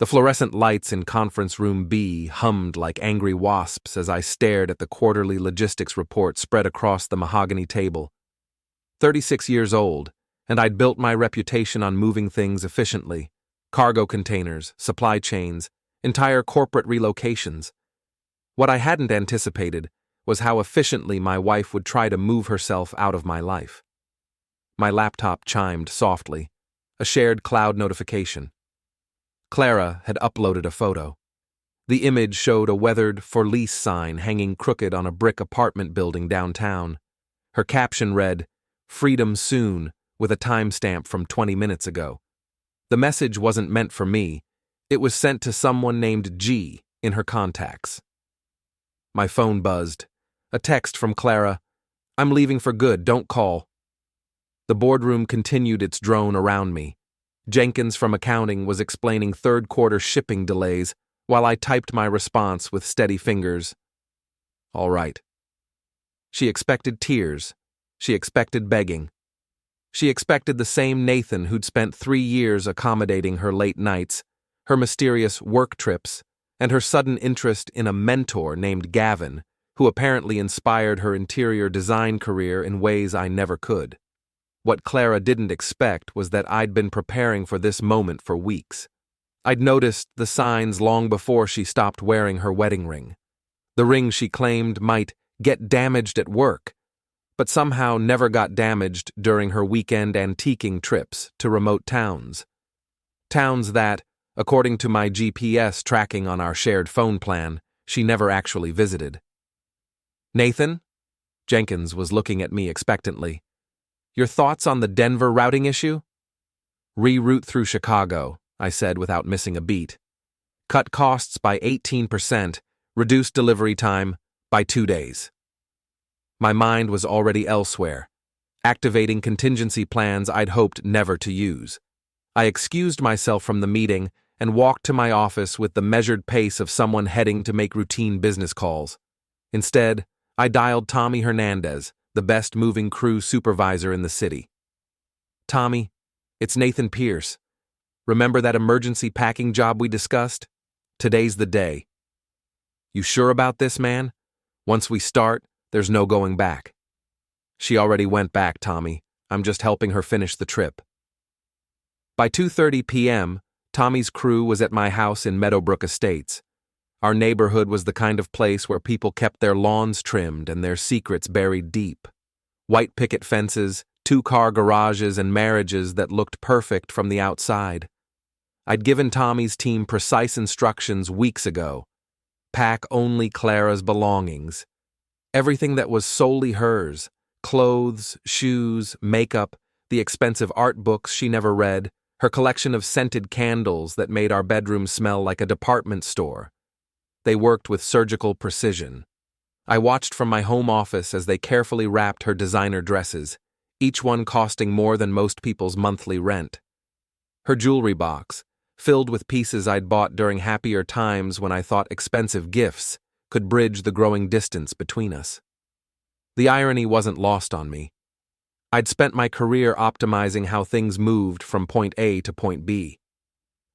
The fluorescent lights in conference room B hummed like angry wasps as I stared at the quarterly logistics report spread across the mahogany table. 36 years old, and I'd built my reputation on moving things efficiently. Cargo containers, supply chains, entire corporate relocations. What I hadn't anticipated was how efficiently my wife would try to move herself out of my life. My laptop chimed softly, a shared cloud notification. Clara had uploaded a photo. The image showed a weathered for lease sign hanging crooked on a brick apartment building downtown. Her caption read, "Freedom soon," with a timestamp from 20 minutes ago. The message wasn't meant for me. It was sent to someone named G in her contacts. My phone buzzed. A text from Clara, "I'm leaving for good, don't call." The boardroom continued its drone around me. Jenkins from accounting was explaining third-quarter shipping delays while I typed my response with steady fingers. All right. She expected tears. She expected begging. She expected the same Nathan who'd spent 3 years accommodating her late nights, her mysterious work trips, and her sudden interest in a mentor named Gavin, who apparently inspired her interior design career in ways I never could. What Clara didn't expect was that I'd been preparing for this moment for weeks. I'd noticed the signs long before she stopped wearing her wedding ring. The ring she claimed might get damaged at work, but somehow never got damaged during her weekend antiquing trips to remote towns. Towns that, according to my GPS tracking on our shared phone plan, she never actually visited. "Nathan?" Jenkins was looking at me expectantly. "Your thoughts on the Denver routing issue?" "Reroute through Chicago," I said without missing a beat. "Cut costs by 18%, reduce delivery time by 2 days." My mind was already elsewhere, activating contingency plans I'd hoped never to use. I excused myself from the meeting and walked to my office with the measured pace of someone heading to make routine business calls. Instead, I dialed Tommy Hernandez, the best moving crew supervisor in the city. "Tommy, it's Nathan Pierce. Remember that emergency packing job we discussed? Today's the day." "You sure about this, man? Once we start, there's no going back." "She already went back, Tommy. I'm just helping her finish the trip." By 2:30 p.m., Tommy's crew was at my house in Meadowbrook Estates. Our neighborhood was the kind of place where people kept their lawns trimmed and their secrets buried deep. White picket fences, 2-car garages, and marriages that looked perfect from the outside. I'd given Tommy's team precise instructions weeks ago. Pack only Clara's belongings. Everything that was solely hers: clothes, shoes, makeup, the expensive art books she never read, her collection of scented candles that made our bedroom smell like a department store. They worked with surgical precision. I watched from my home office as they carefully wrapped her designer dresses, each one costing more than most people's monthly rent. Her jewelry box, filled with pieces I'd bought during happier times when I thought expensive gifts could bridge the growing distance between us. The irony wasn't lost on me. I'd spent my career optimizing how things moved from point A to point B.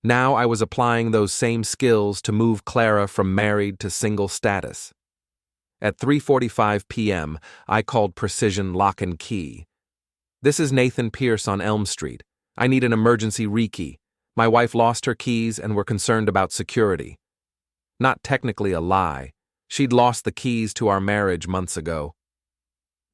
Now I was applying those same skills to move Clara from married to single status. At 3:45 p.m., I called Precision Lock and Key. "This is Nathan Pierce on Elm Street. I need an emergency rekey. My wife lost her keys and we're concerned about security." Not technically a lie. She'd lost the keys to our marriage months ago.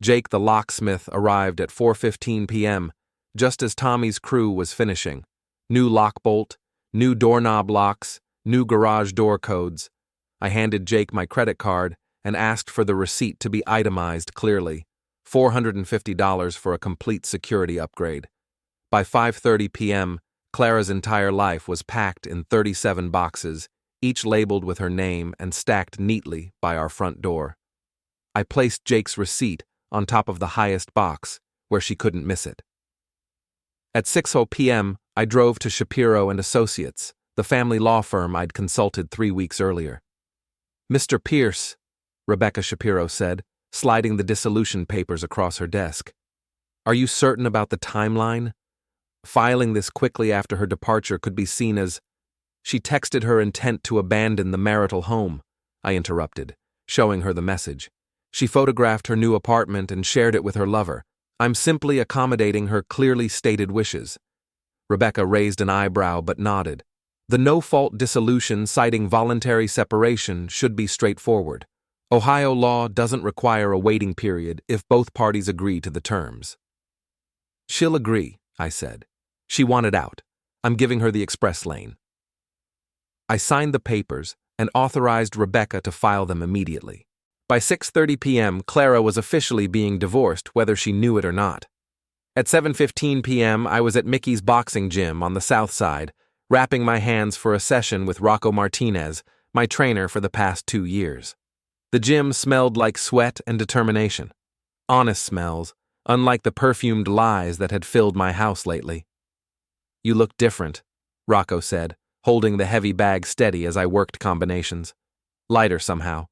Jake the locksmith arrived at 4:15 p.m., just as Tommy's crew was finishing. New lock bolt, new doorknob locks, new garage door codes. I handed Jake my credit card and asked for the receipt to be itemized clearly. $450 for a complete security upgrade. By 5:30 p.m., Clara's entire life was packed in 37 boxes, each labeled with her name and stacked neatly by our front door. I placed Jake's receipt on top of the highest box, where she couldn't miss it. At 6:00 p.m., I drove to Shapiro and Associates, the family law firm I'd consulted 3 weeks earlier. "Mr. Pierce," Rebecca Shapiro said, sliding the dissolution papers across her desk. "Are you certain about the timeline? Filing this quickly after her departure could be seen as..." She texted her intent to abandon the marital home, I interrupted, showing her the message. She photographed her new apartment and shared it with her lover. I'm simply accommodating her clearly stated wishes. Rebecca raised an eyebrow but nodded. The no-fault dissolution citing voluntary separation should be straightforward. Ohio law doesn't require a waiting period if both parties agree to the terms. She'll agree, I said. She wanted out. I'm giving her the express lane. I signed the papers and authorized Rebecca to file them immediately. By 6:30 p.m., Clara was officially being divorced, whether she knew it or not. At 7:15 p.m., I was at Mickey's boxing gym on the south side, wrapping my hands for a session with Rocco Martinez, my trainer for the past 2 years. The gym smelled like sweat and determination. Honest smells, unlike the perfumed lies that had filled my house lately. You look different, Rocco said, holding the heavy bag steady as I worked combinations. Lighter somehow.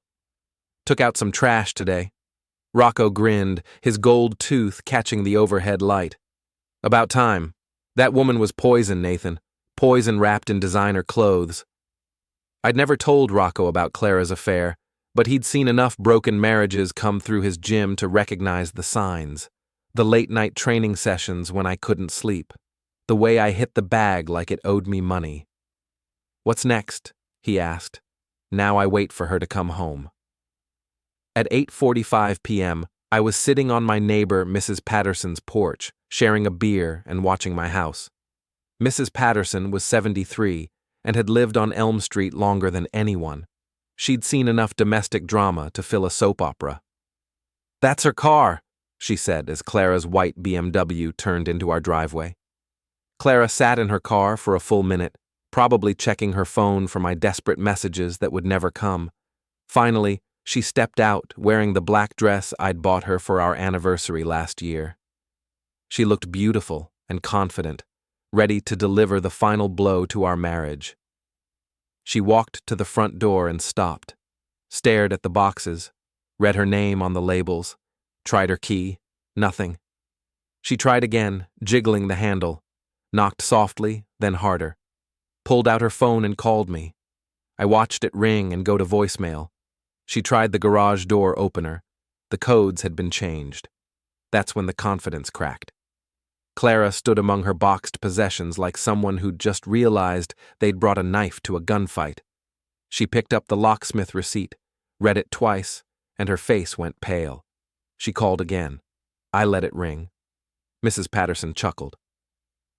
Took out some trash today. Rocco grinned, his gold tooth catching the overhead light. About time. That woman was poison, Nathan. Poison wrapped in designer clothes. I'd never told Rocco about Clara's affair, but he'd seen enough broken marriages come through his gym to recognize the signs. The late-night training sessions when I couldn't sleep. The way I hit the bag like it owed me money. What's next? He asked. Now I wait for her to come home. At 8:45 p.m., I was sitting on my neighbor Mrs. Patterson's porch, sharing a beer and watching my house. Mrs. Patterson was 73 and had lived on Elm Street longer than anyone. She'd seen enough domestic drama to fill a soap opera. That's her car, she said as Clara's white BMW turned into our driveway. Clara sat in her car for a full minute, probably checking her phone for my desperate messages that would never come. Finally, she stepped out, wearing the black dress I'd bought her for our anniversary last year. She looked beautiful and confident, ready to deliver the final blow to our marriage. She walked to the front door and stopped, stared at the boxes, read her name on the labels, tried her key, nothing. She tried again, jiggling the handle, knocked softly, then harder, pulled out her phone and called me. I watched it ring and go to voicemail. She tried the garage door opener. The codes had been changed. That's when the confidence cracked. Clara stood among her boxed possessions like someone who'd just realized they'd brought a knife to a gunfight. She picked up the locksmith receipt, read it twice, and her face went pale. She called again. I let it ring. Mrs. Patterson chuckled.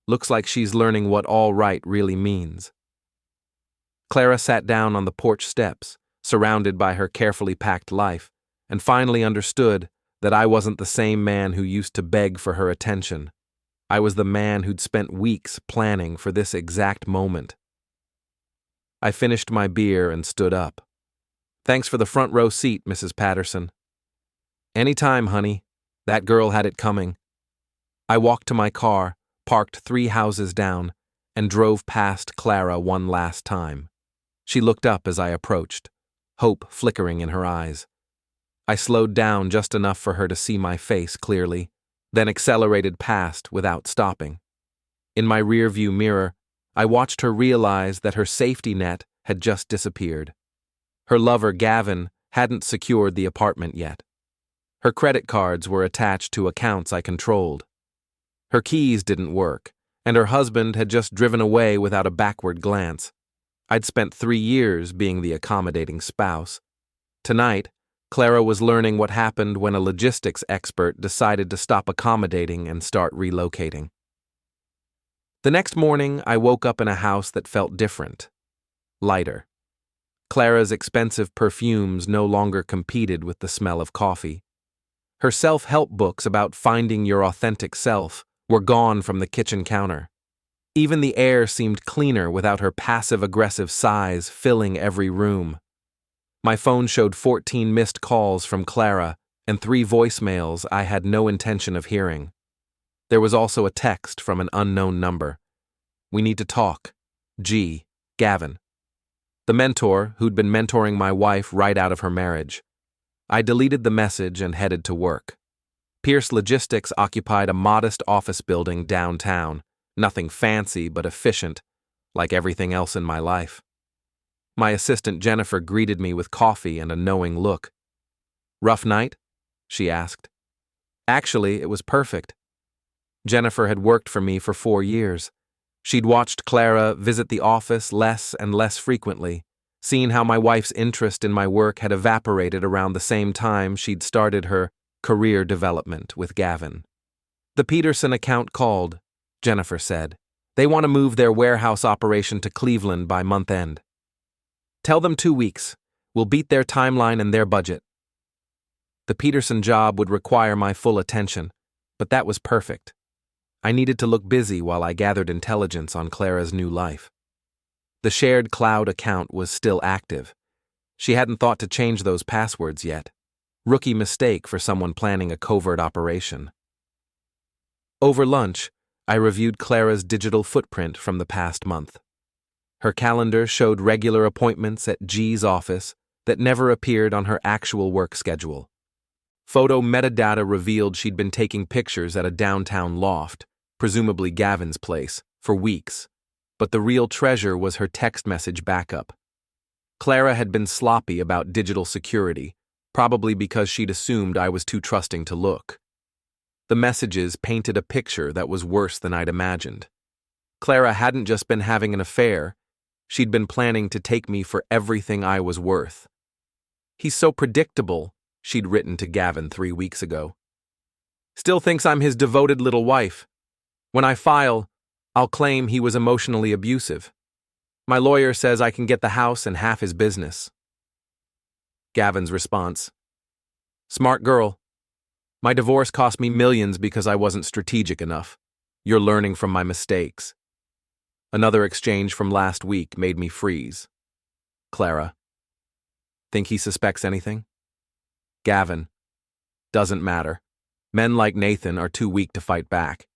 Looks like she's learning what all right really means. Clara sat down on the porch steps, surrounded by her carefully packed life, and finally understood that I wasn't the same man who used to beg for her attention. I was the man who'd spent weeks planning for this exact moment. I finished my beer and stood up. Thanks for the front row seat, Mrs. Patterson. Anytime, honey. That girl had it coming. I walked to my car, parked 3 houses down, and drove past Clara one last time. She looked up as I approached, hope flickering in her eyes. I slowed down just enough for her to see my face clearly, then accelerated past without stopping. In my rearview mirror, I watched her realize that her safety net had just disappeared. Her lover, Gavin, hadn't secured the apartment yet. Her credit cards were attached to accounts I controlled. Her keys didn't work, and her husband had just driven away without a backward glance. I'd spent 3 years being the accommodating spouse. Tonight, Clara was learning what happened when a logistics expert decided to stop accommodating and start relocating. The next morning, I woke up in a house that felt different, lighter. Clara's expensive perfumes no longer competed with the smell of coffee. Her self-help books about finding your authentic self were gone from the kitchen counter. Even the air seemed cleaner without her passive-aggressive sighs filling every room. My phone showed 14 missed calls from Clara and 3 voicemails I had no intention of hearing. There was also a text from an unknown number. We need to talk. G. Gavin. The mentor who'd been mentoring my wife right out of her marriage. I deleted the message and headed to work. Pierce Logistics occupied a modest office building downtown, nothing fancy but efficient, like everything else in my life. My assistant Jennifer greeted me with coffee and a knowing look. "Rough night?" she asked. Actually, it was perfect. Jennifer had worked for me for 4 years. She'd watched Clara visit the office less and less frequently, seen how my wife's interest in my work had evaporated around the same time she'd started her career development with Gavin. "The Peterson account called," Jennifer said. "They want to move their warehouse operation to Cleveland by month end. Tell them 2 weeks. We'll beat their timeline and their budget." The Peterson job would require my full attention, but that was perfect. I needed to look busy while I gathered intelligence on Clara's new life. The shared cloud account was still active. She hadn't thought to change those passwords yet. Rookie mistake for someone planning a covert operation. Over lunch, I reviewed Clara's digital footprint from the past month. Her calendar showed regular appointments at G's office that never appeared on her actual work schedule. Photo metadata revealed she'd been taking pictures at a downtown loft, presumably Gavin's place, for weeks, but the real treasure was her text message backup. Clara had been sloppy about digital security, probably because she'd assumed I was too trusting to look. The messages painted a picture that was worse than I'd imagined. Clara hadn't just been having an affair, she'd been planning to take me for everything I was worth. "He's so predictable," she'd written to Gavin 3 weeks ago. "Still thinks I'm his devoted little wife. When I file, I'll claim he was emotionally abusive. My lawyer says I can get the house and half his business." Gavin's response: "Smart girl. My divorce cost me millions because I wasn't strategic enough. You're learning from my mistakes." Another exchange from last week made me freeze. Clara: "Think he suspects anything?" Gavin: "Doesn't matter. Men like Nathan are too weak to fight back.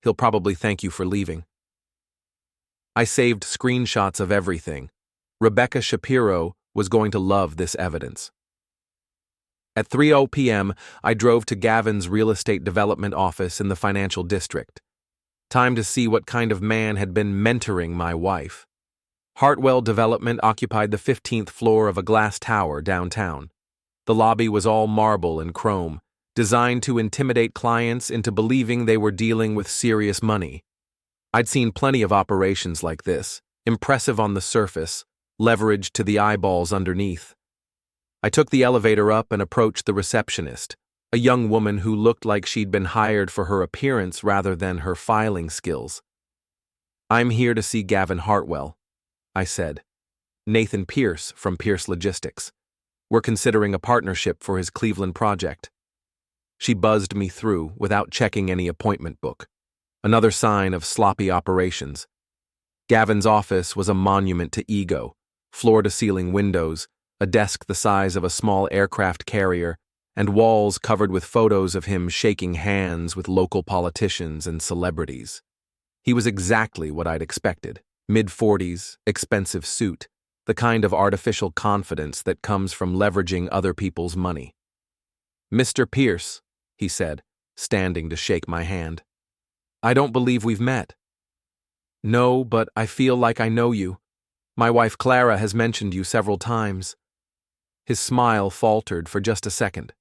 He'll probably thank you for leaving." I saved screenshots of everything. Rebecca Shapiro was going to love this evidence. At 3:00 p.m., I drove to Gavin's real estate development office in the financial district. Time to see what kind of man had been mentoring my wife. Hartwell Development occupied the 15th floor of a glass tower downtown. The lobby was all marble and chrome, designed to intimidate clients into believing they were dealing with serious money. I'd seen plenty of operations like this, impressive on the surface, leveraged to the eyeballs underneath. I took the elevator up and approached the receptionist, a young woman who looked like she'd been hired for her appearance rather than her filing skills. "I'm here to see Gavin Hartwell," I said. "Nathan Pierce from Pierce Logistics. We're considering a partnership for his Cleveland project." She buzzed me through without checking any appointment book. Another sign of sloppy operations. Gavin's office was a monument to ego, floor-to-ceiling windows, a desk the size of a small aircraft carrier, and walls covered with photos of him shaking hands with local politicians and celebrities. He was exactly what I'd expected. Mid-40s, expensive suit, the kind of artificial confidence that comes from leveraging other people's money. "Mr. Pierce," he said, standing to shake my hand. "I don't believe we've met." "No, but I feel like I know you. My wife Clara has mentioned you several times." His smile faltered for just a second.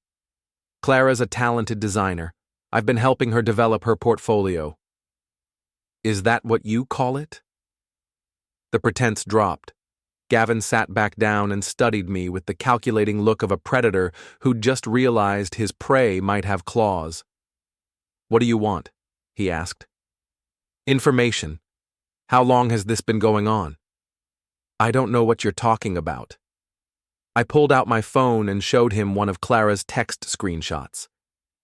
"Clara's a talented designer. I've been helping her develop her portfolio." "Is that what you call it?" The pretense dropped. Gavin sat back down and studied me with the calculating look of a predator who'd just realized his prey might have claws. "What do you want?" he asked. "Information. How long has this been going on?" "I don't know what you're talking about." I pulled out my phone and showed him one of Clara's text screenshots.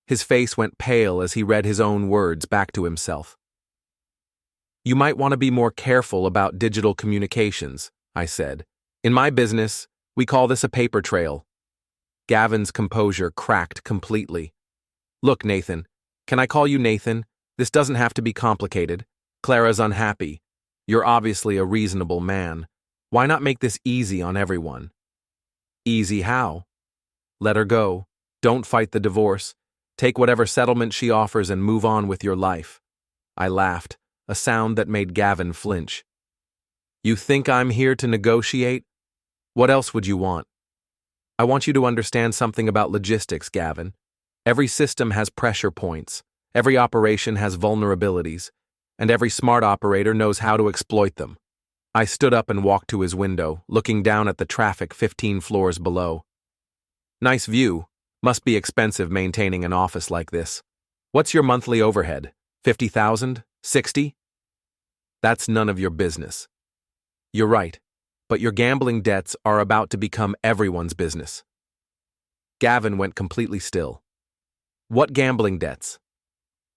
His face went pale as he read his own words back to himself. "You might want to be more careful about digital communications," I said. "In my business, we call this a paper trail." Gavin's composure cracked completely. "Look, Nathan. Can I call you Nathan? This doesn't have to be complicated. Clara's unhappy. You're obviously a reasonable man. Why not make this easy on everyone?" "Easy how?" "Let her go. Don't fight the divorce. Take whatever settlement she offers and move on with your life." I laughed, a sound that made Gavin flinch. You think I'm here to negotiate? What else would you want? I want you to understand something about logistics, Gavin. Every system has pressure points, every operation has vulnerabilities, and every smart operator knows how to exploit them. I stood up and walked to his window, looking down at the traffic 15 floors below. Nice view. Must be expensive maintaining an office like this. What's your monthly overhead? 50,000? 60? That's none of your business. You're right, but your gambling debts are about to become everyone's business. Gavin went completely still. What gambling debts?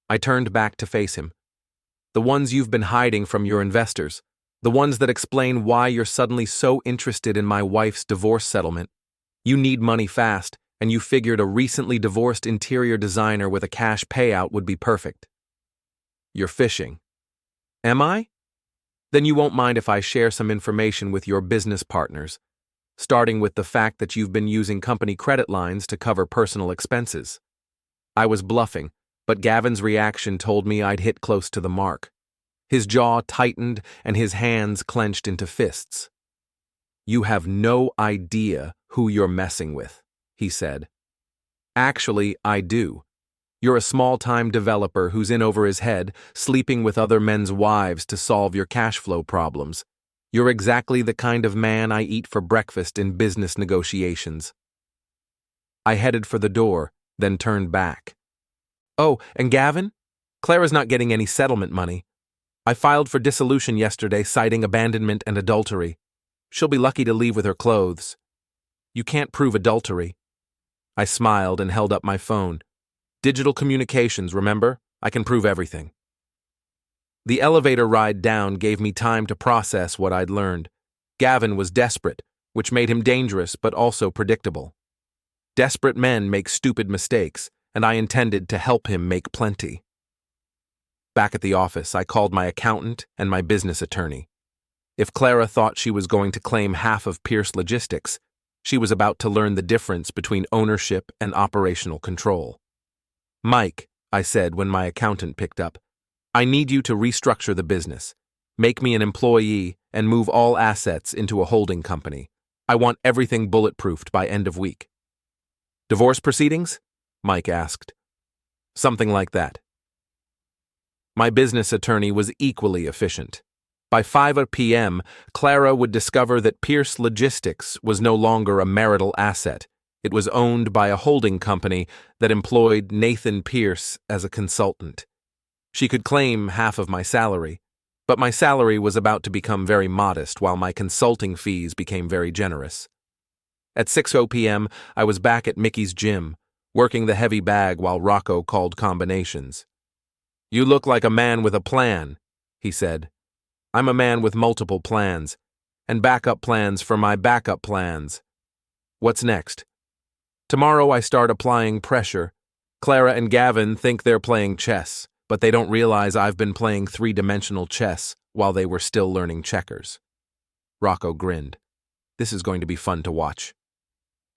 I turned back to face him. The ones you've been hiding from your investors. The ones that explain why you're suddenly so interested in my wife's divorce settlement. You need money fast, and you figured a recently divorced interior designer with a cash payout would be perfect. You're fishing. Am I? Then you won't mind if I share some information with your business partners, starting with the fact that you've been using company credit lines to cover personal expenses. I was bluffing, but Gavin's reaction told me I'd hit close to the mark. His jaw tightened and his hands clenched into fists. You have no idea who you're messing with, he said. Actually, I do. You're a small-time developer who's in over his head, sleeping with other men's wives to solve your cash flow problems. You're exactly the kind of man I eat for breakfast in business negotiations. I headed for the door, then turned back. Oh, and Gavin? Clara's not getting any settlement money. I filed for dissolution yesterday, citing abandonment and adultery. She'll be lucky to leave with her clothes. You can't prove adultery. I smiled and held up my phone. Digital communications, remember? I can prove everything. The elevator ride down gave me time to process what I'd learned. Gavin was desperate, which made him dangerous but also predictable. Desperate men make stupid mistakes, and I intended to help him make plenty. Back at the office, I called my accountant and my business attorney. If Clara thought she was going to claim half of Pierce Logistics, she was about to learn the difference between ownership and operational control. Mike, I said when my accountant picked up, I need you to restructure the business, make me an employee, and move all assets into a holding company. I want everything bulletproofed by end of week. Divorce proceedings? Mike asked. Something like that. My business attorney was equally efficient. By 5 p.m., Clara would discover that Pierce Logistics was no longer a marital asset. It was owned by a holding company that employed Nathan Pierce as a consultant. She could claim half of my salary, but my salary was about to become very modest while my consulting fees became very generous. At 6 p.m., I was back at Mickey's gym, working the heavy bag while Rocco called combinations. You look like a man with a plan, he said. I'm a man with multiple plans, and backup plans for my backup plans. What's next? Tomorrow I start applying pressure. Clara and Gavin think they're playing chess, but they don't realize I've been playing three-dimensional chess while they were still learning checkers. Rocco grinned. This is going to be fun to watch.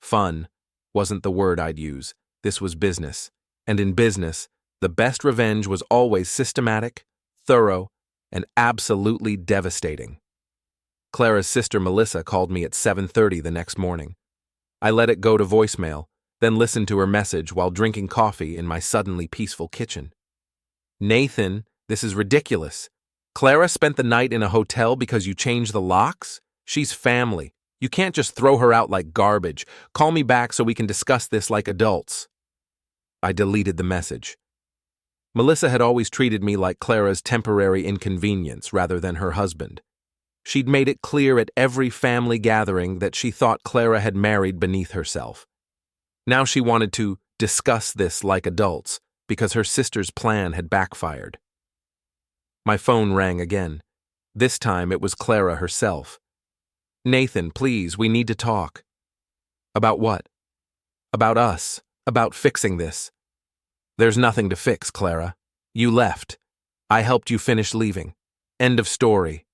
Fun wasn't the word I'd use. This was business, and in business, the best revenge was always systematic, thorough, and absolutely devastating. Clara's sister Melissa called me at 7:30 the next morning. I let it go to voicemail, then listened to her message while drinking coffee in my suddenly peaceful kitchen. Nathan, this is ridiculous. Clara spent the night in a hotel because you changed the locks? She's family. You can't just throw her out like garbage. Call me back so we can discuss this like adults. I deleted the message. Melissa had always treated me like Clara's temporary inconvenience rather than her husband. She'd made it clear at every family gathering that she thought Clara had married beneath herself. Now she wanted to discuss this like adults because her sister's plan had backfired. My phone rang again. This time it was Clara herself. Nathan, please, we need to talk. About what? About us. About fixing this. There's nothing to fix, Clara. You left. I helped you finish leaving. End of story.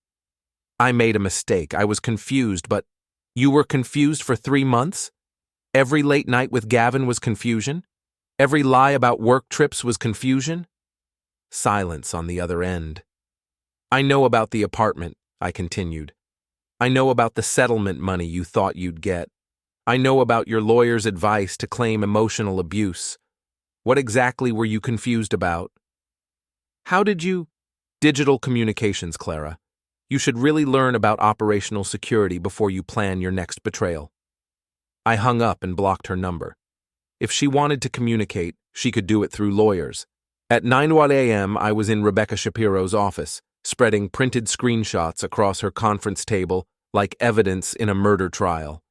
I made a mistake. I was confused, but you were confused for 3 months? Every late night with Gavin was confusion? Every lie about work trips was confusion? Silence on the other end. I know about the apartment, I continued. I know about the settlement money you thought you'd get. I know about your lawyer's advice to claim emotional abuse. What exactly were you confused about? How did you? Digital communications, Clara. You should really learn about operational security before you plan your next betrayal. I hung up and blocked her number. If she wanted to communicate, she could do it through lawyers. At 9:01 a.m., I was in Rebecca Shapiro's office, spreading printed screenshots across her conference table like evidence in a murder trial.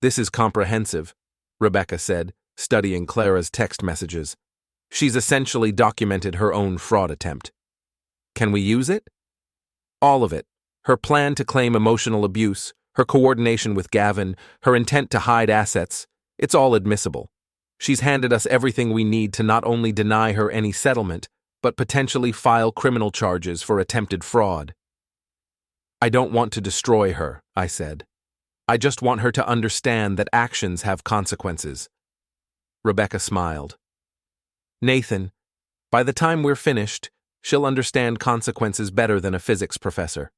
This is comprehensive, Rebecca said, studying Clara's text messages. She's essentially documented her own fraud attempt. Can we use it? All of it. Her plan to claim emotional abuse, her coordination with Gavin, her intent to hide assets. It's all admissible. She's handed us everything we need to not only deny her any settlement, but potentially file criminal charges for attempted fraud. I don't want to destroy her, I said. I just want her to understand that actions have consequences. Rebecca smiled. Nathan, by the time we're finished, she'll understand consequences better than a physics professor.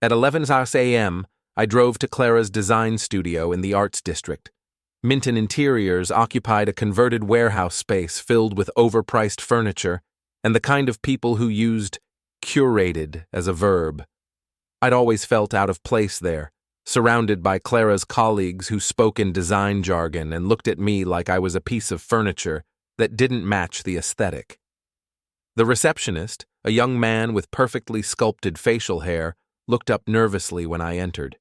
At 11 a.m., I drove to Clara's design studio in the Arts District. Minton Interiors occupied a converted warehouse space filled with overpriced furniture and the kind of people who used curated as a verb. I'd always felt out of place there, surrounded by Clara's colleagues who spoke in design jargon and looked at me like I was a piece of furniture that didn't match the aesthetic. The receptionist, a young man with perfectly sculpted facial hair, looked up nervously when I entered.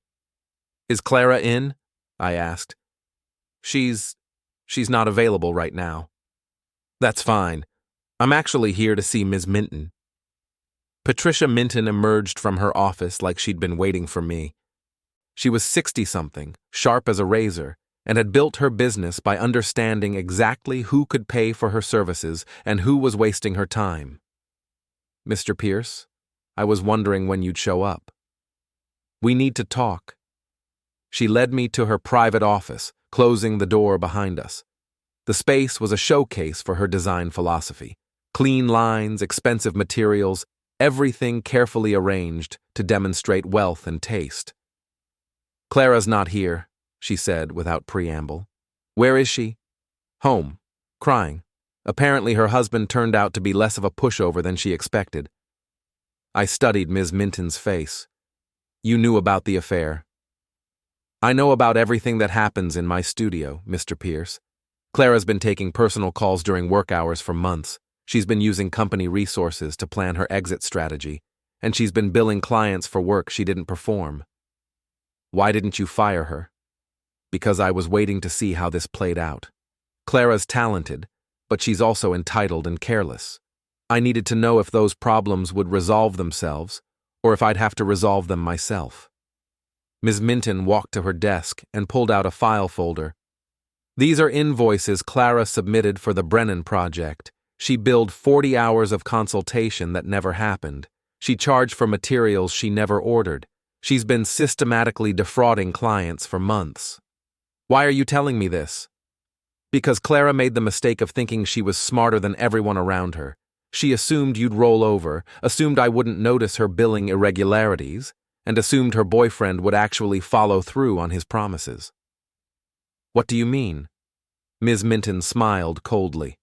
Is Clara in? I asked. She's not available right now. That's fine. I'm actually here to see Ms. Minton. Patricia Minton emerged from her office like she'd been waiting for me. She was 60-something, sharp as a razor, and had built her business by understanding exactly who could pay for her services and who was wasting her time. Mr. Pierce, I was wondering when you'd show up. We need to talk. She led me to her private office, closing the door behind us. The space was a showcase for her design philosophy. Clean lines, expensive materials, everything carefully arranged to demonstrate wealth and taste. Clara's not here, she said without preamble. Where is she? Home. Crying. Apparently her husband turned out to be less of a pushover than she expected. I studied Ms. Minton's face. You knew about the affair. I know about everything that happens in my studio, Mr. Pierce. Clara's been taking personal calls during work hours for months. She's been using company resources to plan her exit strategy, and she's been billing clients for work she didn't perform. Why didn't you fire her? Because I was waiting to see how this played out. Clara's talented, but she's also entitled and careless. I needed to know if those problems would resolve themselves, or if I'd have to resolve them myself. Ms. Minton walked to her desk and pulled out a file folder. These are invoices Clara submitted for the Brennan project. She billed 40 hours of consultation that never happened. She charged for materials she never ordered. She's been systematically defrauding clients for months. Why are you telling me this? Because Clara made the mistake of thinking she was smarter than everyone around her. She assumed you'd roll over, assumed I wouldn't notice her billing irregularities, and assumed her boyfriend would actually follow through on his promises. What do you mean? Ms. Minton smiled coldly.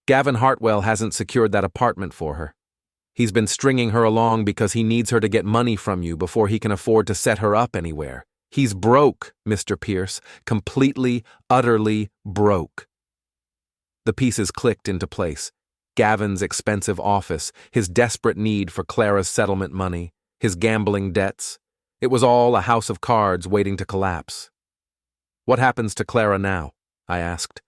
Gavin Hartwell hasn't secured that apartment for her. He's been stringing her along because he needs her to get money from you before he can afford to set her up anywhere. He's broke, Mr. Pierce, completely, utterly broke. The pieces clicked into place. Gavin's expensive office, his desperate need for Clara's settlement money, his gambling debts. It was all a house of cards waiting to collapse. What happens to Clara now? I asked.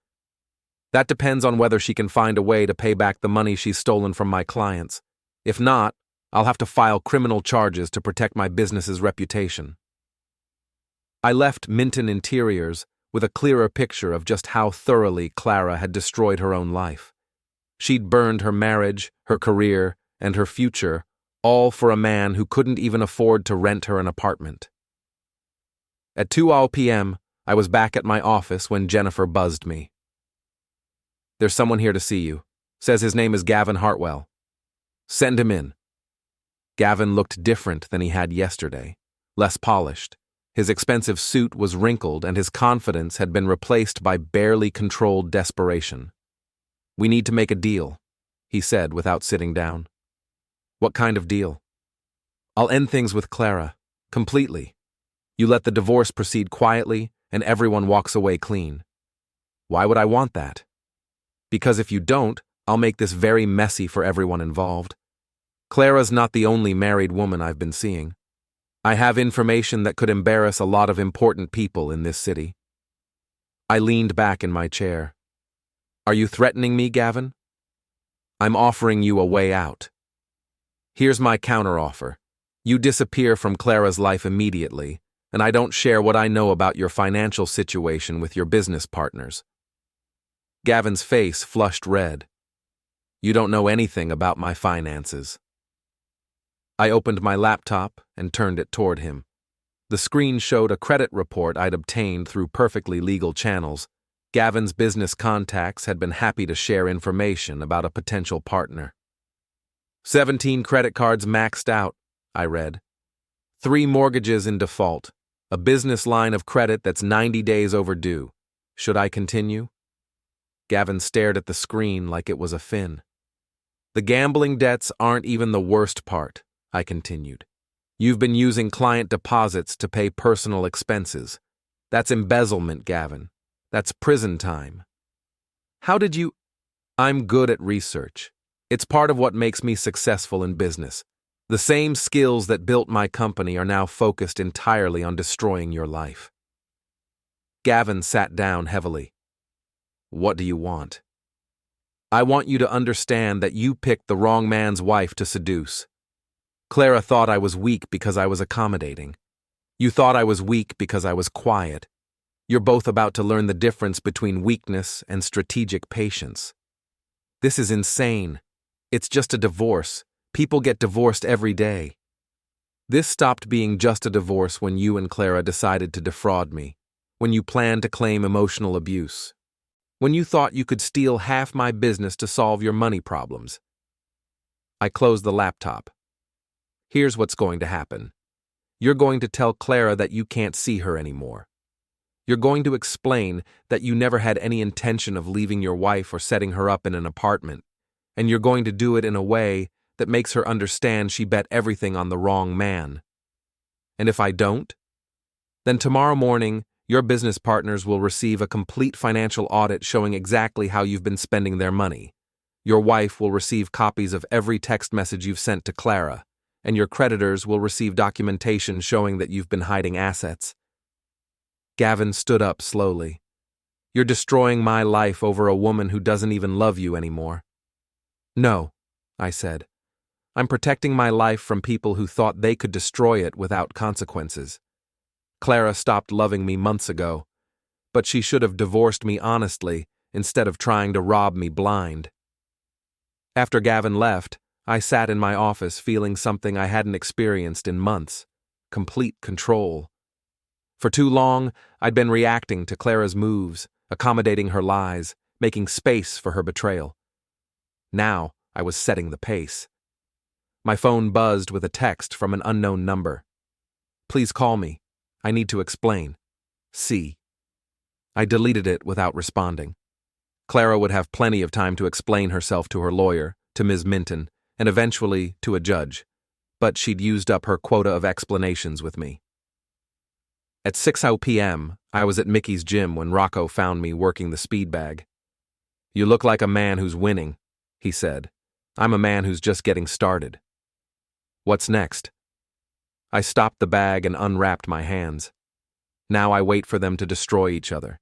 That depends on whether she can find a way to pay back the money she's stolen from my clients. If not, I'll have to file criminal charges to protect my business's reputation. I left Minton Interiors with a clearer picture of just how thoroughly Clara had destroyed her own life. She'd burned her marriage, her career, and her future, all for a man who couldn't even afford to rent her an apartment. At 2 p.m., I was back at my office when Jennifer buzzed me. There's someone here to see you. Says his name is Gavin Hartwell. Send him in. Gavin looked different than he had yesterday, less polished. His expensive suit was wrinkled and his confidence had been replaced by barely controlled desperation. "We need to make a deal," he said without sitting down. "What kind of deal?" "I'll end things with Clara, completely. You let the divorce proceed quietly and everyone walks away clean." "Why would I want that?" "Because if you don't, I'll make this very messy for everyone involved. Clara's not the only married woman I've been seeing. I have information that could embarrass a lot of important people in this city." I leaned back in my chair. "Are you threatening me, Gavin?" "I'm offering you a way out. Here's my counteroffer. You disappear from Clara's life immediately, and I don't share what I know about your financial situation with your business partners." Gavin's face flushed red. "You don't know anything about my finances." I opened my laptop and turned it toward him. The screen showed a credit report I'd obtained through perfectly legal channels. Gavin's business contacts had been happy to share information about a potential partner. 17 credit cards maxed out, I read. 3 mortgages in default. A business line of credit that's 90 days overdue. Should I continue? Gavin stared at the screen like it was a fin. "The gambling debts aren't even the worst part," I continued. "You've been using client deposits to pay personal expenses. That's embezzlement, Gavin. That's prison time." "How did you—" "I'm good at research. It's part of what makes me successful in business. The same skills that built my company are now focused entirely on destroying your life." Gavin sat down heavily. "What do you want?" "I want you to understand that you picked the wrong man's wife to seduce. Clara thought I was weak because I was accommodating. You thought I was weak because I was quiet. You're both about to learn the difference between weakness and strategic patience. This is insane. It's just a divorce. People get divorced every day. This stopped being just a divorce when you and Clara decided to defraud me, when you planned to claim emotional abuse, when you thought you could steal half my business to solve your money problems." I closed the laptop. "Here's what's going to happen. You're going to tell Clara that you can't see her anymore. You're going to explain that you never had any intention of leaving your wife or setting her up in an apartment, and you're going to do it in a way that makes her understand she bet everything on the wrong man. And if I don't, then tomorrow morning, your business partners will receive a complete financial audit showing exactly how you've been spending their money. Your wife will receive copies of every text message you've sent to Clara, and your creditors will receive documentation showing that you've been hiding assets." Gavin stood up slowly. "You're destroying my life over a woman who doesn't even love you anymore." "No," I said. "I'm protecting my life from people who thought they could destroy it without consequences. Clara stopped loving me months ago, but she should have divorced me honestly instead of trying to rob me blind." After Gavin left, I sat in my office feeling something I hadn't experienced in months: complete control. For too long, I'd been reacting to Clara's moves, accommodating her lies, making space for her betrayal. Now, I was setting the pace. My phone buzzed with a text from an unknown number. "Please call me. I need to explain. C." I deleted it without responding. Clara would have plenty of time to explain herself to her lawyer, to Ms. Minton, and eventually to a judge, but she'd used up her quota of explanations with me. At 6 p.m., I was at Mickey's gym when Rocco found me working the speed bag. "You look like a man who's winning," he said. "I'm a man who's just getting started." "What's next?" I stopped the bag and unwrapped my hands. Now I wait for them to destroy each other.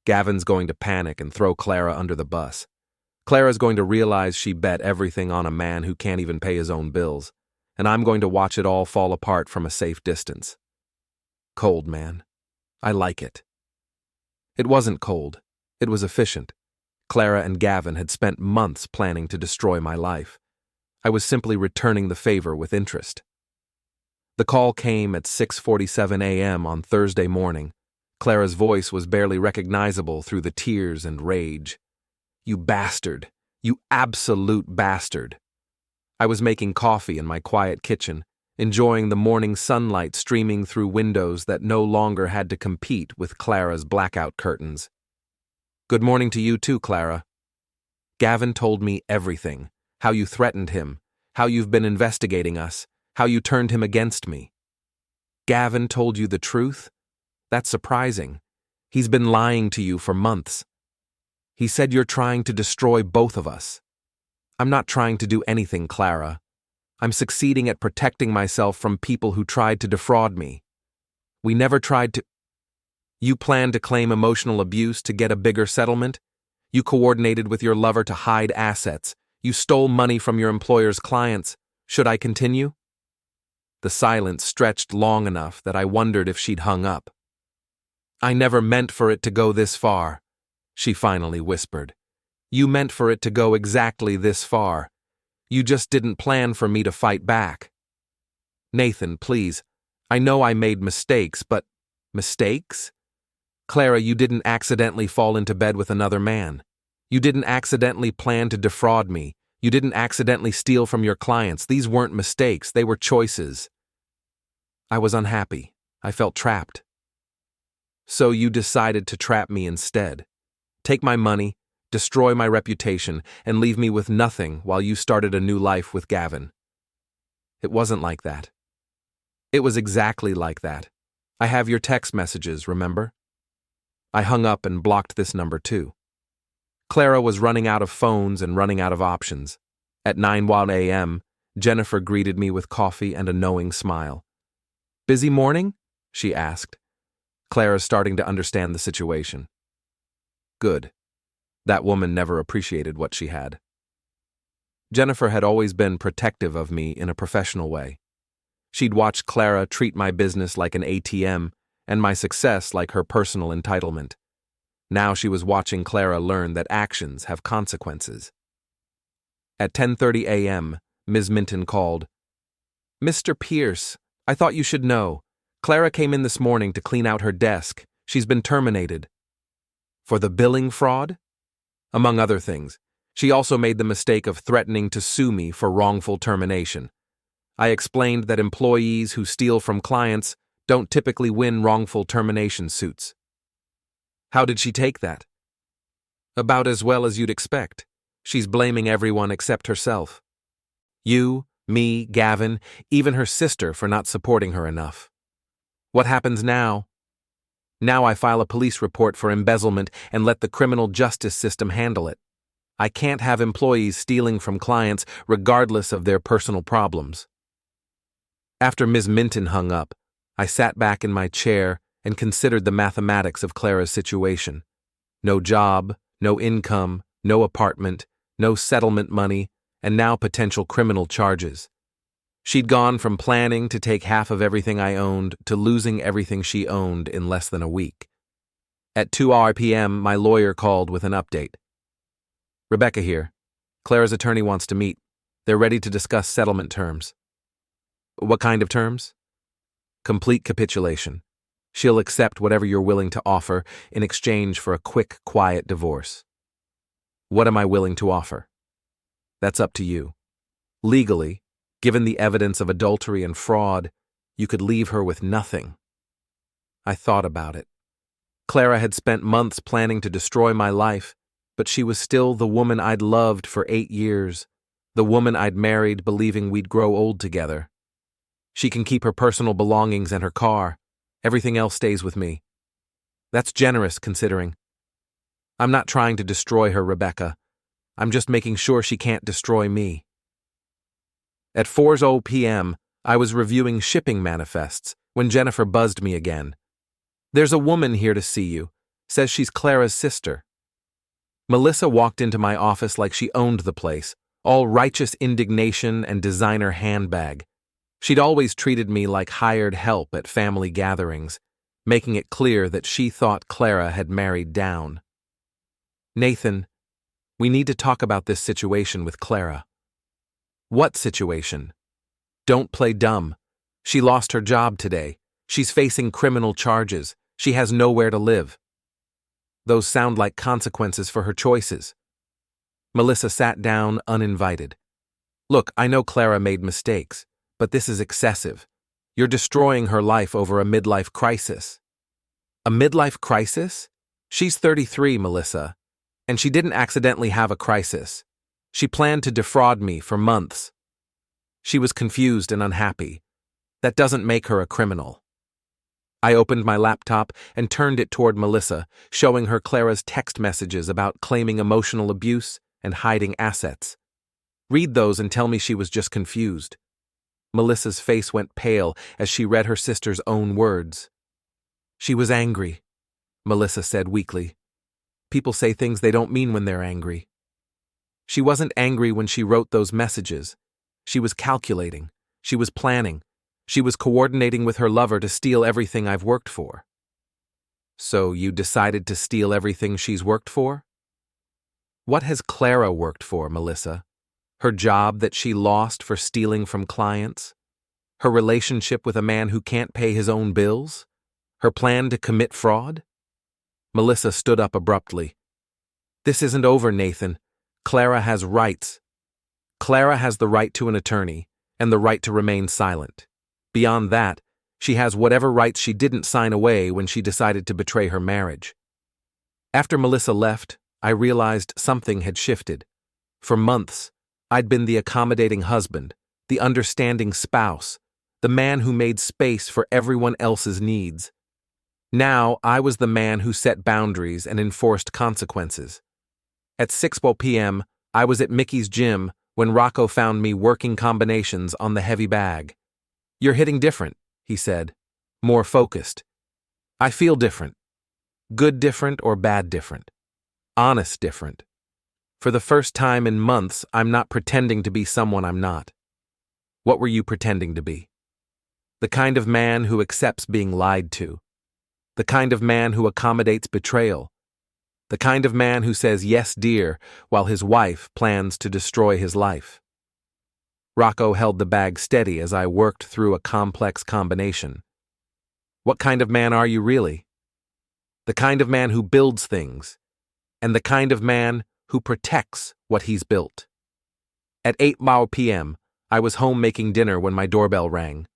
Gavin's going to panic and throw Clara under the bus. Clara's going to realize she bet everything on a man who can't even pay his own bills, and I'm going to watch it all fall apart from a safe distance. Cold, man. I like it. It wasn't cold. It was efficient. Clara and Gavin had spent months planning to destroy my life. I was simply returning the favor with interest. The call came at 6:47 a.m. on Thursday morning. Clara's voice was barely recognizable through the tears and rage. "You bastard. You absolute bastard." I was making coffee in my quiet kitchen, enjoying the morning sunlight streaming through windows that no longer had to compete with Clara's blackout curtains. "Good morning to you too, Clara. Gavin told me everything, how you threatened him, how you've been investigating us, how you turned him against me." "Gavin told you the truth? That's surprising. He's been lying to you for months. He said you're trying to destroy both of us." "I'm not trying to do anything, Clara. I'm succeeding at protecting myself from people who tried to defraud me. We never tried to—" "You planned to claim emotional abuse to get a bigger settlement? You coordinated with your lover to hide assets. You stole money from your employer's clients. Should I continue?" The silence stretched long enough that I wondered if she'd hung up. "I never meant for it to go this far," she finally whispered. "You meant for it to go exactly this far. You just didn't plan for me to fight back." "Nathan, please. I know I made mistakes, but—" "Mistakes? Clara, you didn't accidentally fall into bed with another man. You didn't accidentally plan to defraud me. You didn't accidentally steal from your clients. These weren't mistakes, they were choices." "I was unhappy. I felt trapped." "So you decided to trap me instead. Take my money, destroy my reputation, and leave me with nothing while you started a new life with Gavin." "It wasn't like that." "It was exactly like that. I have your text messages, remember?" I hung up and blocked this number too. Clara was running out of phones and running out of options. At 9:01 a.m., Jennifer greeted me with coffee and a knowing smile. "Busy morning?" she asked. Clara's starting to understand the situation. Good. That woman never appreciated what she had. Jennifer had always been protective of me in a professional way. She'd watched Clara treat my business like an ATM and my success like her personal entitlement. Now she was watching Clara learn that actions have consequences. At 10:30 a.m., Ms. Minton called. "Mr. Pierce, I thought you should know. Clara came in this morning to clean out her desk. She's been terminated." "For the billing fraud?" "Among other things. She also made the mistake of threatening to sue me for wrongful termination. I explained that employees who steal from clients don't typically win wrongful termination suits." "How did she take that?" "About as well as you'd expect. She's blaming everyone except herself. You, me, Gavin, even her sister for not supporting her enough." "What happens now?" "Now I file a police report for embezzlement and let the criminal justice system handle it. I can't have employees stealing from clients regardless of their personal problems." After Ms. Minton hung up, I sat back in my chair and considered the mathematics of Clara's situation. No job, no income, no apartment, no settlement money, and now potential criminal charges. She'd gone from planning to take half of everything I owned to losing everything she owned in less than a week. At 2 p.m., my lawyer called with an update. "Rebecca here. Clara's attorney wants to meet. They're ready to discuss settlement terms." "What kind of terms?" "Complete capitulation. She'll accept whatever you're willing to offer in exchange for a quick, quiet divorce." "What am I willing to offer?" "That's up to you. Legally, given the evidence of adultery and fraud, you could leave her with nothing." I thought about it. Clara had spent months planning to destroy my life, but she was still the woman I'd loved for 8 years, the woman I'd married believing we'd grow old together. She can keep her personal belongings and her car. Everything else stays with me. That's generous, considering. I'm not trying to destroy her, Rebecca. I'm just making sure she can't destroy me. At 4:00 p.m., I was reviewing shipping manifests when Jennifer buzzed me again. "There's a woman here to see you. Says she's Clara's sister." Melissa walked into my office like she owned the place, all righteous indignation and designer handbag. She'd always treated me like hired help at family gatherings, making it clear that she thought Clara had married down. "Nathan, we need to talk about this situation with Clara." "What situation?" "Don't play dumb. She lost her job today. She's facing criminal charges. She has nowhere to live." "Those sound like consequences for her choices." Melissa sat down uninvited. Look, I know Clara made mistakes, but this is excessive. You're destroying her life over a midlife crisis. A midlife crisis? She's 33, Melissa, and she didn't accidentally have a crisis. She planned to defraud me for months. She was confused and unhappy. That doesn't make her a criminal. I opened my laptop and turned it toward Melissa, showing her Clara's text messages about claiming emotional abuse and hiding assets. Read those and tell me she was just confused. Melissa's face went pale as she read her sister's own words. She was angry, Melissa said weakly. People say things they don't mean when they're angry. She wasn't angry when she wrote those messages. She was calculating. She was planning. She was coordinating with her lover to steal everything I've worked for. So you decided to steal everything she's worked for? What has Clara worked for, Melissa? Her job that she lost for stealing from clients? Her relationship with a man who can't pay his own bills? Her plan to commit fraud? Melissa stood up abruptly. This isn't over, Nathan. Clara has rights. Clara has the right to an attorney and the right to remain silent. Beyond that, she has whatever rights she didn't sign away when she decided to betray her marriage. After Melissa left, I realized something had shifted. For months, I'd been the accommodating husband, the understanding spouse, the man who made space for everyone else's needs. Now, I was the man who set boundaries and enforced consequences. At 6:00 p.m., I was at Mickey's gym when Rocco found me working combinations on the heavy bag. You're hitting different, he said, more focused. I feel different. Good different or bad different. Honest different. For the first time in months, I'm not pretending to be someone I'm not. What were you pretending to be? The kind of man who accepts being lied to. The kind of man who accommodates betrayal. The kind of man who says yes, dear, while his wife plans to destroy his life. Rocco held the bag steady as I worked through a complex combination. What kind of man are you really? The kind of man who builds things, and the kind of man who protects what he's built. At 8:00 p.m., I was home making dinner when my doorbell rang.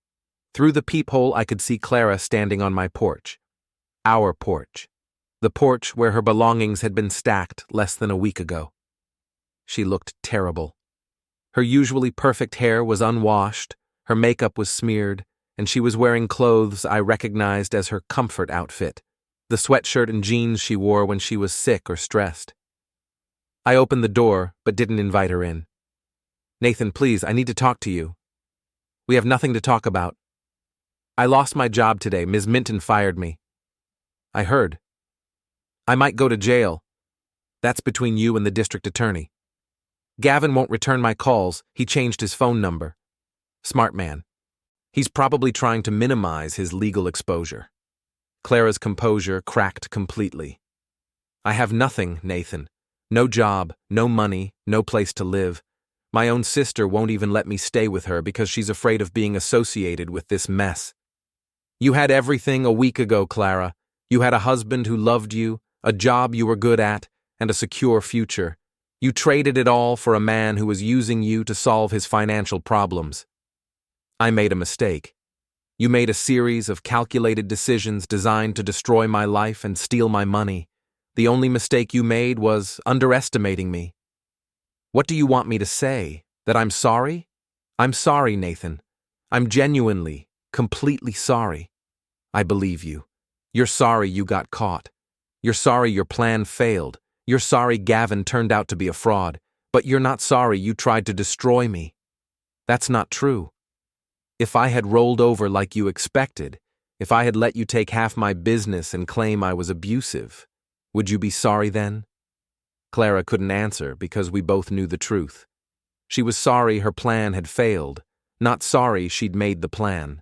Through the peephole, I could see Clara standing on my porch. Our porch. The porch where her belongings had been stacked less than a week ago. She looked terrible. Her usually perfect hair was unwashed, her makeup was smeared, and she was wearing clothes I recognized as her comfort outfit, the sweatshirt and jeans she wore when she was sick or stressed. I opened the door, but didn't invite her in. Nathan, please, I need to talk to you. We have nothing to talk about. I lost my job today. Ms. Minton fired me. I heard. I might go to jail. That's between you and the district attorney. Gavin won't return my calls. He changed his phone number. Smart man. He's probably trying to minimize his legal exposure. Clara's composure cracked completely. I have nothing, Nathan. No job, no money, no place to live. My own sister won't even let me stay with her because she's afraid of being associated with this mess. You had everything a week ago, Clara. You had a husband who loved you, a job you were good at, and a secure future. You traded it all for a man who was using you to solve his financial problems. I made a mistake. You made a series of calculated decisions designed to destroy my life and steal my money. The only mistake you made was underestimating me. What do you want me to say? That I'm sorry? I'm sorry, Nathan. I'm genuinely, completely sorry. I believe you. You're sorry you got caught. You're sorry your plan failed. You're sorry Gavin turned out to be a fraud. But you're not sorry you tried to destroy me. That's not true. If I had rolled over like you expected, if I had let you take half my business and claim I was abusive, would you be sorry then? Clara couldn't answer because we both knew the truth. She was sorry her plan had failed, not sorry she'd made the plan.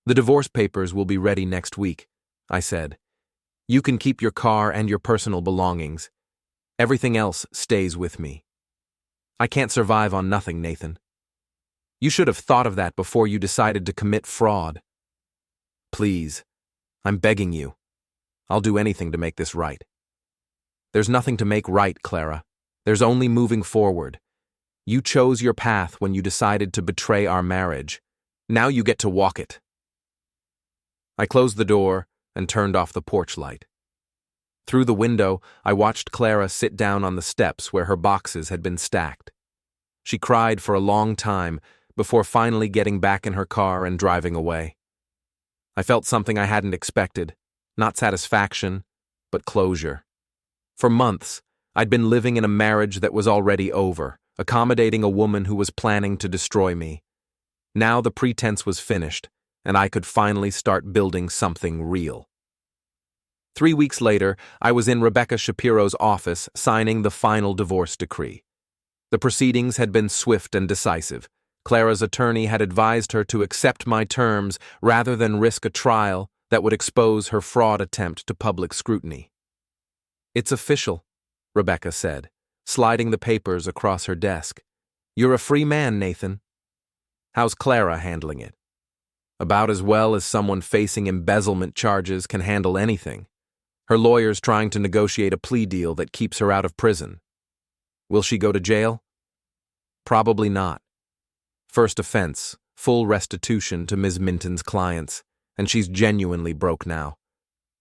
The divorce papers will be ready next week, I said. You can keep your car and your personal belongings. Everything else stays with me. I can't survive on nothing, Nathan. You should have thought of that before you decided to commit fraud. Please, I'm begging you. I'll do anything to make this right. There's nothing to make right, Clara. There's only moving forward. You chose your path when you decided to betray our marriage. Now you get to walk it. I closed the door and turned off the porch light. Through the window, I watched Clara sit down on the steps where her boxes had been stacked. She cried for a long time before finally getting back in her car and driving away. I felt something I hadn't expected, not satisfaction, but closure. For months, I'd been living in a marriage that was already over, accommodating a woman who was planning to destroy me. Now the pretense was finished, and I could finally start building something real. 3 weeks later, I was in Rebecca Shapiro's office signing the final divorce decree. The proceedings had been swift and decisive. Clara's attorney had advised her to accept my terms rather than risk a trial that would expose her fraud attempt to public scrutiny. "It's official," Rebecca said, sliding the papers across her desk. "You're a free man, Nathan." "How's Clara handling it?" "About as well as someone facing embezzlement charges can handle anything. Her lawyer's trying to negotiate a plea deal that keeps her out of prison." "Will she go to jail?" "Probably not. First offense, full restitution to Ms. Minton's clients, and she's genuinely broke now.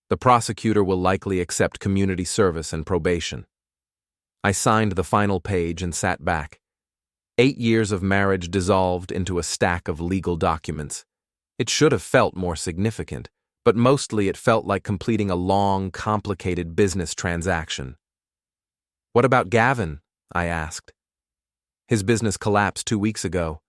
The prosecutor will likely accept community service and probation." I signed the final page and sat back. 8 years of marriage dissolved into a stack of legal documents. It should have felt more significant, but mostly it felt like completing a long, complicated business transaction. "What about Gavin?" I asked. "His business collapsed 2 weeks ago.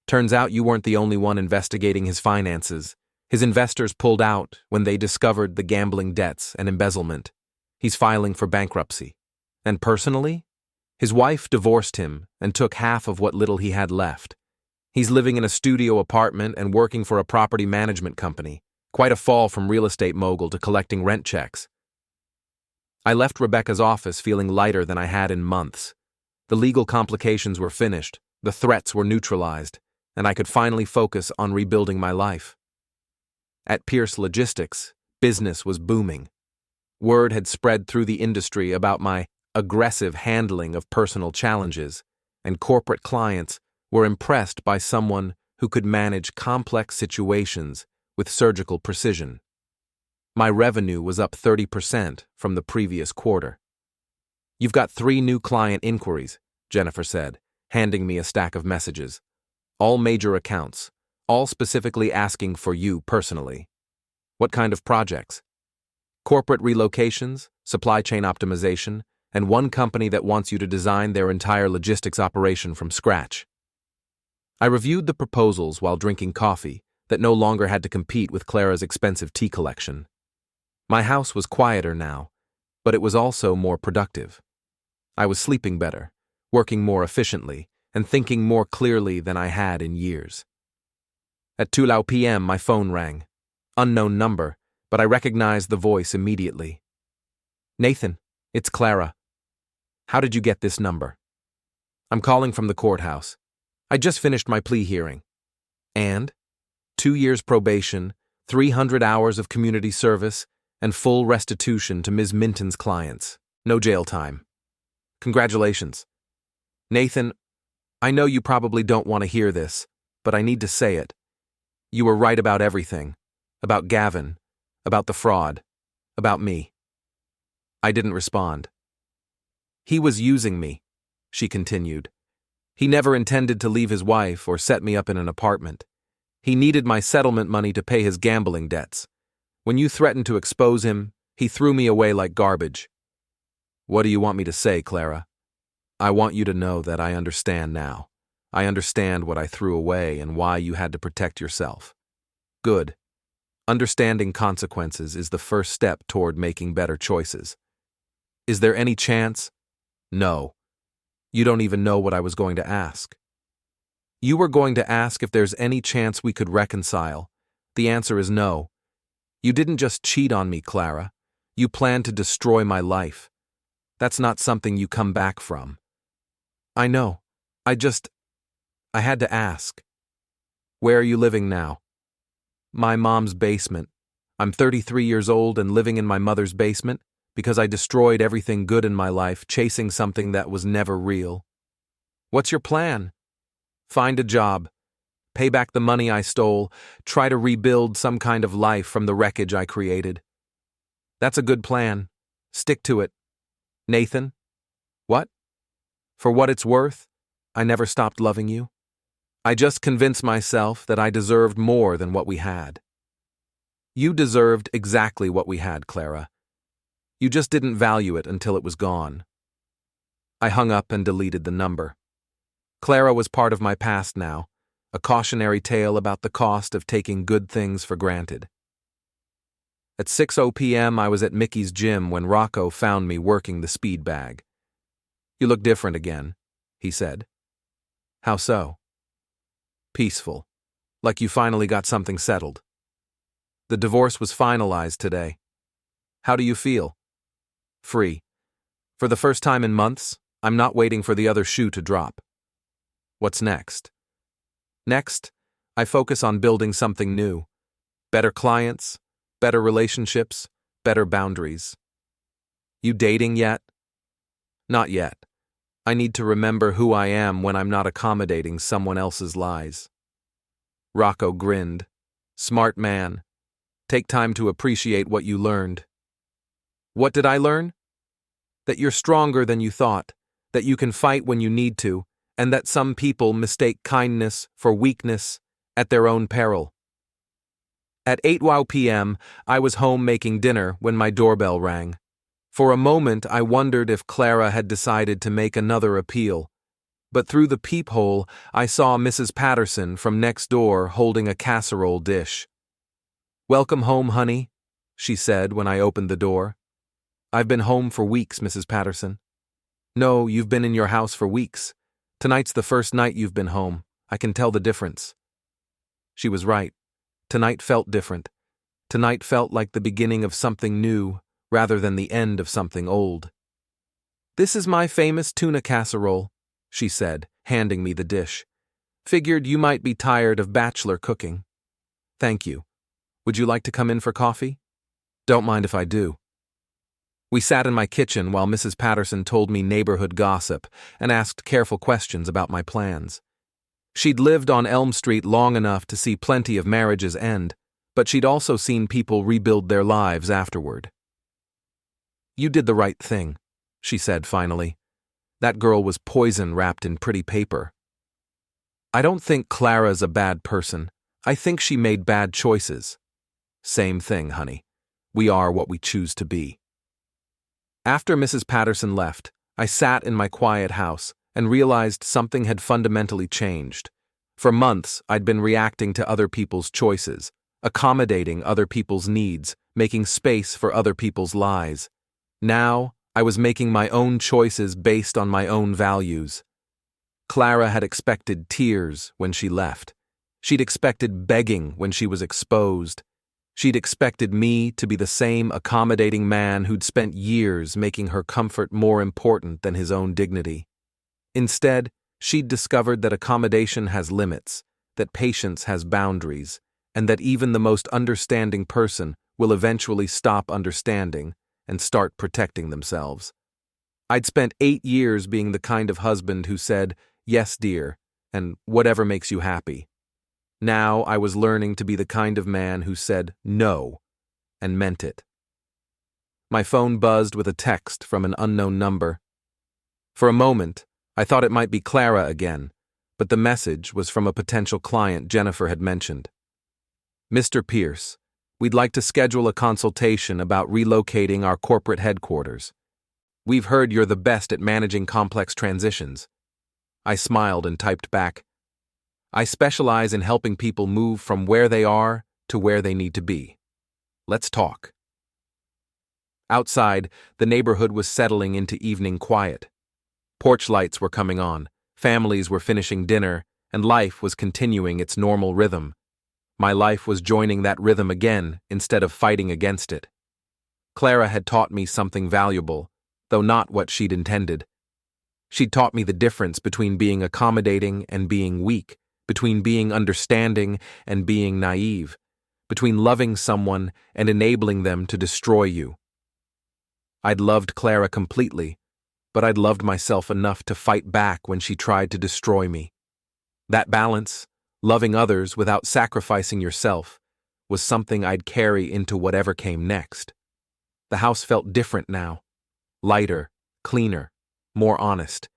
Turns out you weren't the only one investigating his finances. His investors pulled out when they discovered the gambling debts and embezzlement. He's filing for bankruptcy. And personally, his wife divorced him and took half of what little he had left. He's living in a studio apartment and working for a property management company. Quite a fall from real estate mogul to collecting rent checks." I left Rebecca's office feeling lighter than I had in months. The legal complications were finished, the threats were neutralized, and I could finally focus on rebuilding my life. At Pierce Logistics, business was booming. Word had spread through the industry about my aggressive handling of personal challenges, and corporate clients were impressed by someone who could manage complex situations with surgical precision. My revenue was up 30% from the previous quarter. "You've got 3 new client inquiries," Jennifer said, handing me a stack of messages. "All major accounts, all specifically asking for you personally." "What kind of projects?" "Corporate relocations, supply chain optimization, and one company that wants you to design their entire logistics operation from scratch." I reviewed the proposals while drinking coffee that no longer had to compete with Clara's expensive tea collection. My house was quieter now, but it was also more productive. I was sleeping better, working more efficiently, and thinking more clearly than I had in years. At 2 p.m. my phone rang. Unknown number, but I recognized the voice immediately. "Nathan, it's Clara. How did you get this number?" "I'm calling from the courthouse. I just finished my plea hearing." "And?" 2 years probation, 300 hours of community service, and full restitution to Ms. Minton's clients. No jail time. "Congratulations." "Nathan, I know you probably don't want to hear this, but I need to say it. You were right about everything. About Gavin, about the fraud, about me." I didn't respond. "He was using me," she continued. "He never intended to leave his wife or set me up in an apartment. He needed my settlement money to pay his gambling debts. When you threatened to expose him, he threw me away like garbage." "What do you want me to say, Clara?" "I want you to know that I understand now. I understand what I threw away and why you had to protect yourself." "Good. Understanding consequences is the first step toward making better choices." "Is there any chance?" "No. You don't even know what I was going to ask." "You were going to ask if there's any chance we could reconcile. The answer is no. You didn't just cheat on me, Clara. You planned to destroy my life. That's not something you come back from." "I know. I had to ask." "Where are you living now?" "My mom's basement. I'm 33 years old and living in my mother's basement because I destroyed everything good in my life chasing something that was never real." What's your plan? Find a job. Pay back the money I stole. Try to rebuild some kind of life from the wreckage I created. That's a good plan. Stick to it. Nathan? What? For what it's worth, I never stopped loving you. I just convinced myself that I deserved more than what we had. You deserved exactly what we had, Clara. You just didn't value it until it was gone. I hung up and deleted the number. Clara was part of my past now, a cautionary tale about the cost of taking good things for granted. At 6:00 p.m. I was at Mickey's gym when Rocco found me working the speed bag. You look different again, he said. How so? Peaceful, like you finally got something settled. The divorce was finalized today. How do you feel? Free. For the first time in months, I'm not waiting for the other shoe to drop. What's next? Next, I focus on building something new. Better clients, better relationships, better boundaries. You dating yet? Not yet. I need to remember who I am when I'm not accommodating someone else's lies. Rocco grinned. Smart man. Take time to appreciate what you learned. What did I learn? That you're stronger than you thought, that you can fight when you need to, and that some people mistake kindness for weakness at their own peril. At 8:00 p.m., I was home making dinner when my doorbell rang. For a moment, I wondered if Clara had decided to make another appeal. But through the peephole, I saw Mrs. Patterson from next door holding a casserole dish. "Welcome home, honey," she said when I opened the door. "I've been home for weeks, Mrs. Patterson." "No, you've been in your house for weeks. Tonight's the first night you've been home. I can tell the difference." She was right. Tonight felt different. Tonight felt like the beginning of something new, rather than the end of something old. "This is my famous tuna casserole," she said, handing me the dish. "Figured you might be tired of bachelor cooking." "Thank you. Would you like to come in for coffee?" "Don't mind if I do." We sat in my kitchen while Mrs. Patterson told me neighborhood gossip and asked careful questions about my plans. She'd lived on Elm Street long enough to see plenty of marriages end, but she'd also seen people rebuild their lives afterward. "You did the right thing," she said finally. "That girl was poison wrapped in pretty paper." "I don't think Clara's a bad person. I think she made bad choices." "Same thing, honey. We are what we choose to be." After Mrs. Patterson left, I sat in my quiet house and realized something had fundamentally changed. For months, I'd been reacting to other people's choices, accommodating other people's needs, making space for other people's lies. Now, I was making my own choices based on my own values. Clara had expected tears when she left. She'd expected begging when she was exposed. She'd expected me to be the same accommodating man who'd spent years making her comfort more important than his own dignity. Instead, she'd discovered that accommodation has limits, that patience has boundaries, and that even the most understanding person will eventually stop understanding and start protecting themselves. I'd spent 8 years being the kind of husband who said, "Yes, dear," and "whatever makes you happy." Now I was learning to be the kind of man who said no and meant it. My phone buzzed with a text from an unknown number. For a moment, I thought it might be Clara again, but the message was from a potential client Jennifer had mentioned. "Mr. Pierce, we'd like to schedule a consultation about relocating our corporate headquarters. We've heard you're the best at managing complex transitions." I smiled and typed back, "I specialize in helping people move from where they are to where they need to be. Let's talk." Outside, the neighborhood was settling into evening quiet. Porch lights were coming on, families were finishing dinner, and life was continuing its normal rhythm. My life was joining that rhythm again instead of fighting against it. Clara had taught me something valuable, though not what she'd intended. She'd taught me the difference between being accommodating and being weak, between being understanding and being naive, between loving someone and enabling them to destroy you. I'd loved Clara completely, but I'd loved myself enough to fight back when she tried to destroy me. That balance, loving others without sacrificing yourself, was something I'd carry into whatever came next. The house felt different now. Lighter, cleaner, more honest.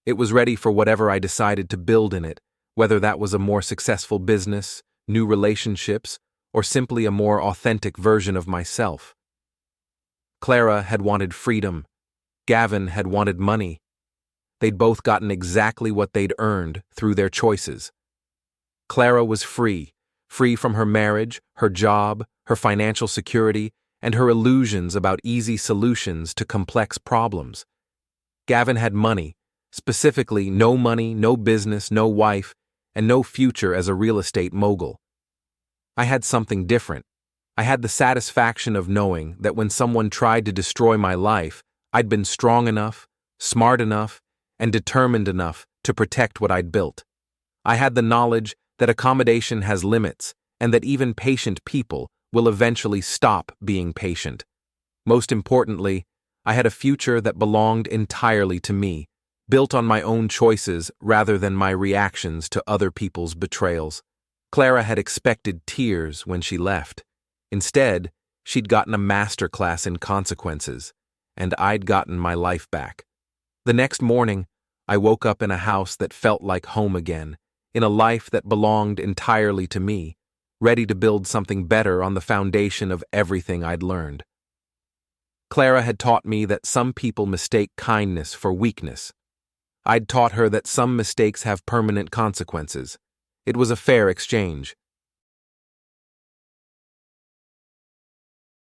It was ready for whatever I decided to build in it, whether that was a more successful business, new relationships, or simply a more authentic version of myself. Clara had wanted freedom. Gavin had wanted money. They'd both gotten exactly what they'd earned through their choices. Clara was free from her marriage, her job, her financial security, and her illusions about easy solutions to complex problems. Gavin had money, specifically no money, no business, no wife, and no future as a real estate mogul. I had something different. I had the satisfaction of knowing that when someone tried to destroy my life, I'd been strong enough, smart enough, and determined enough to protect what I'd built. I had the knowledge that accommodation has limits and that even patient people will eventually stop being patient. Most importantly, I had a future that belonged entirely to me, built on my own choices rather than my reactions to other people's betrayals. Clara had expected tears when she left. Instead, she'd gotten a masterclass in consequences, and I'd gotten my life back. The next morning, I woke up in a house that felt like home again, in a life that belonged entirely to me, ready to build something better on the foundation of everything I'd learned. Clara had taught me that some people mistake kindness for weakness. I'd taught her that some mistakes have permanent consequences. It was a fair exchange.